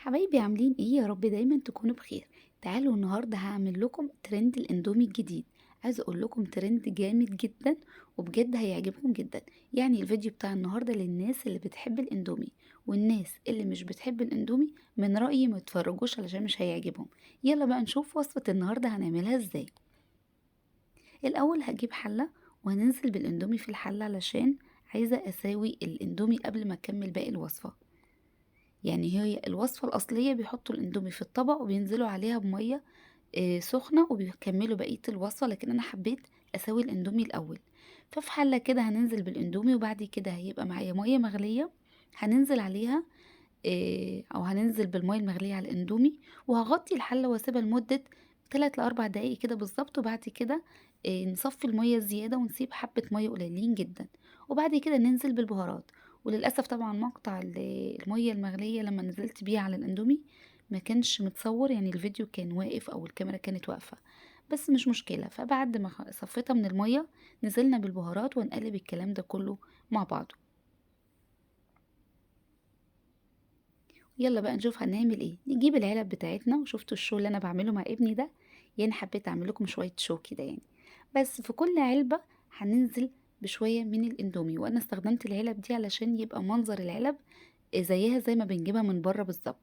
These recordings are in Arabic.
حبايبي عاملين ايه؟ يا رب دايما تكونوا بخير. تعالوا النهارده هعمل لكم ترند الاندومي الجديد. عايزه اقول لكم ترند جامد جدا وبجد هيعجبكم جدا. يعني الفيديو بتاع النهارده للناس اللي بتحب الاندومي، والناس اللي مش بتحب الاندومي من رأيي ما يتفرجوش علشان مش هيعجبهم. يلا بقى نشوف وصفة النهارده هنعملها ازاي. الاول هجيب حلة وهننزل بالاندومي في الحلة علشان عايزه اساوي الاندومي قبل ما اكمل باقي الوصفة. يعني هي الوصفة الأصلية بيحطوا الأندومي في الطبق وبينزلوا عليها بمية سخنة وبيكملوا بقية الوصفة، لكن أنا حبيت أسوي الأندومي الأول. ففي حلة كده هننزل بالأندومي وبعد كده هيبقى معايا مية مغلية هننزل عليها، أو هننزل بالمية المغلية على الأندومي، وهغطي الحلة واسيبها لمدة 3 ل4 دقايق كده بالظبط. وبعد كده نصفي المية الزيادة ونسيب حبة مية قليلين جدا، وبعد كده ننزل بالبهارات. وللأسف طبعا مقطع المية المغلية لما نزلت بيه على الأندومي ما كانش متصور، يعني الفيديو كان واقف أو الكاميرا كانت واقفة، بس مش مشكلة. فبعد ما صفيتها من المية نزلنا بالبهارات ونقلب الكلام ده كله مع بعضه. يلا بقى نشوف هنعمل ايه. نجيب العلب بتاعتنا، وشفتوا الشو اللي انا بعمله مع ابني ده؟ يعني حبيت اعمل لكم شويه شو كده يعني. بس في كل علبه هننزل بشويه من الاندومي، وانا استخدمت العلب دي علشان يبقى منظر العلب زيها زي ما بنجيبها من بره بالظبط.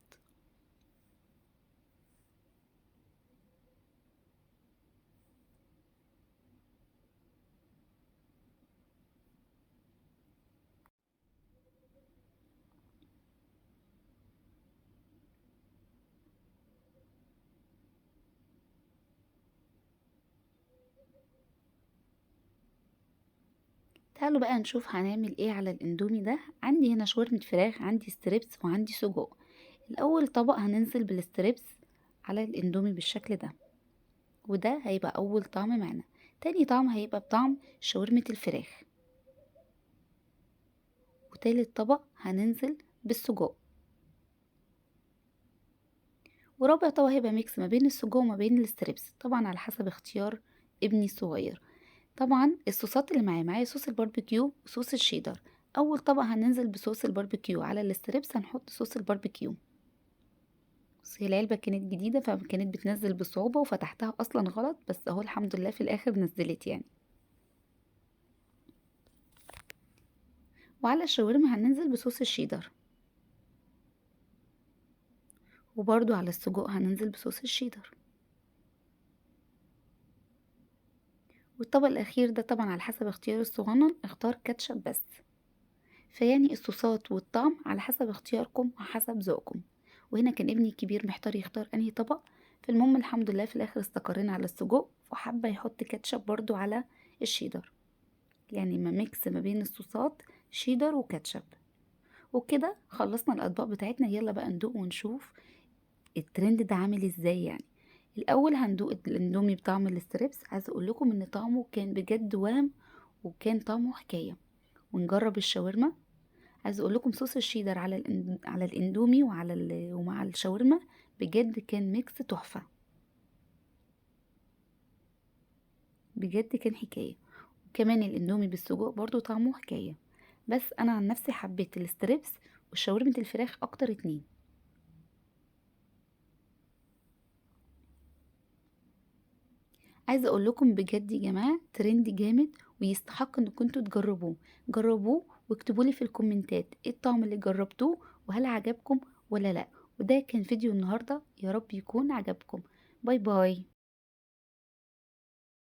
تعالوا بقى نشوف هنعمل ايه على الاندومي ده. عندي هنا شاورما فراخ، عندي ستريبس، وعندي سجق. الاول طبق هننزل بالستريبس على الاندومي بالشكل ده، وده هيبقى اول طعم معنا. تاني طعم هيبقى بطعم شاورمة الفراخ، وتالت طبق هننزل بالسجق، ورابع طبق هيبقى ميكس ما بين السجق وما بين الستريبس، طبعا على حسب اختيار ابني الصغير. طبعا الصوصات اللي معايا صوص الباربيكيو وصوص الشيدر. اول طبق هننزل بصوص الباربيكيو، على الستريبس هنحط صوص الباربيكيو. بس هي العلبة كانت جديدة فكانت بتنزل بصعوبة وفتحتها اصلا غلط، بس اهو الحمد لله في الاخر نزلت يعني. وعلى الشاورما هننزل بصوص الشيدر، وبرضو على السجق هننزل بصوص الشيدر. والطبق الأخير ده طبعا على حسب اختيار الصغنن اختار كاتشب بس. فيعني الصوصات والطعم على حسب اختياركم وحسب ذوقكم. وهنا كان ابني الكبير محتار يختار انهي طبق، فالمهم الحمد لله في الاخر استقرينا على السجق، وحابة يحط كاتشب برضو على الشيدر، يعني ما ميكس ما بين الصوصات شيدر وكاتشب. وكده خلصنا الاطباق بتاعتنا. يلا بقى ندوق ونشوف الترند ده عامل ازاي يعني. الاول هندوق الاندومي بطعم الستريبس. عايزه اقول لكم ان طعمه كان بجد وهم، وكان طعمه حكايه. ونجرب الشاورما. عايزه اقول لكم صوص الشيدر على على الاندومي ومع الشاورما بجد كان ميكس تحفه، بجد كان حكايه. وكمان الاندومي بالسجق برضو طعمه حكايه. بس انا عن نفسي حبيت الستريبس وشاورمة الفراخ اكتر اتنين. عايزه اقول لكم بجد يا جماعه ترند جامد، ويستحق انكم انتوا تجربوه. جربوه واكتبوا لي في الكومنتات ايه الطعم اللي جربتوه وهل عجبكم ولا لا. وده كان فيديو النهارده، يا رب يكون عجبكم. باي باي.